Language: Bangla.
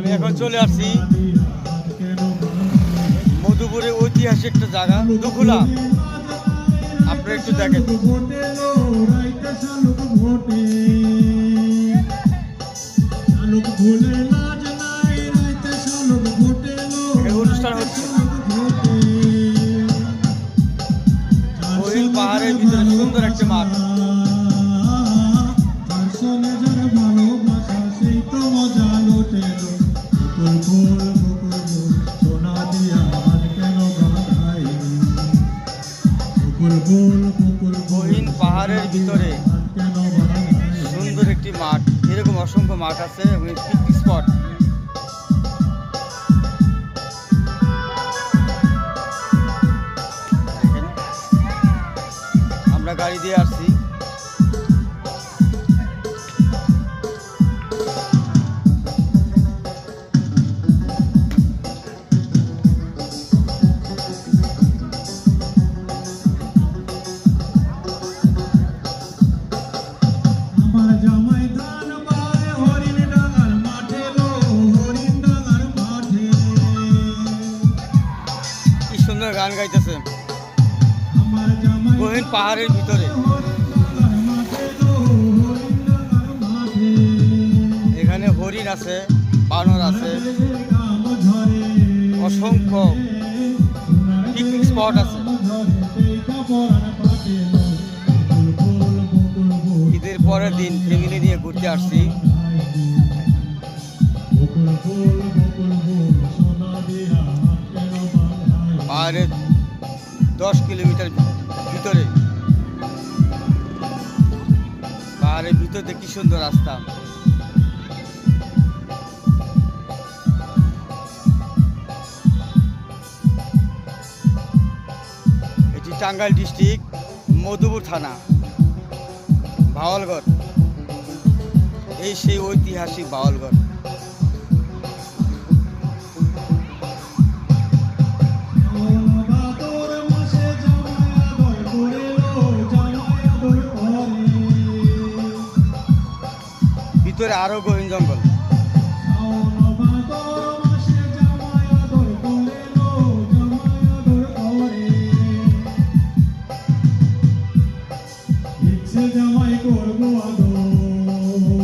আমি এখন চলে আসছি মধুপুরে ঐতিহাসিক একটা জায়গা দুখুলা। আপনারা একটু দেখেন। অনুষ্ঠান হচ্ছে পাহাড়ের ভিতরে সুন্দর একটা মাঠ। গহীন পাহাড়ের ভিতরে সুন্দর একটি মাঠ, এরকম অসংখ্য মাঠ আছে এবং পিকনিক স্পট। আমরা গাড়ি দিয়ে আসছি। কি সুন্দর গান গাইতেছে গহীন পাহাড়ের ভিতরে। এখানে হরিণ আছে, বানর আছে, অসংখ্য পিকনিক স্পট আছে। ঈদের পরের দিন ফ্যামিলি নিয়ে ঘুরতে আসছি। পাহাড়ের 10 কিলোমিটার ভিতরে, পাহাড়ের ভিতরে কি সুন্দর রাস্তা। এটি টাঙ্গাইল ডিস্ট্রিক্ট, মধুপুর থানা, বাওয়ালগড়। এই সেই ঐতিহাসিক বাওয়ালগড়। ভিতরে আরো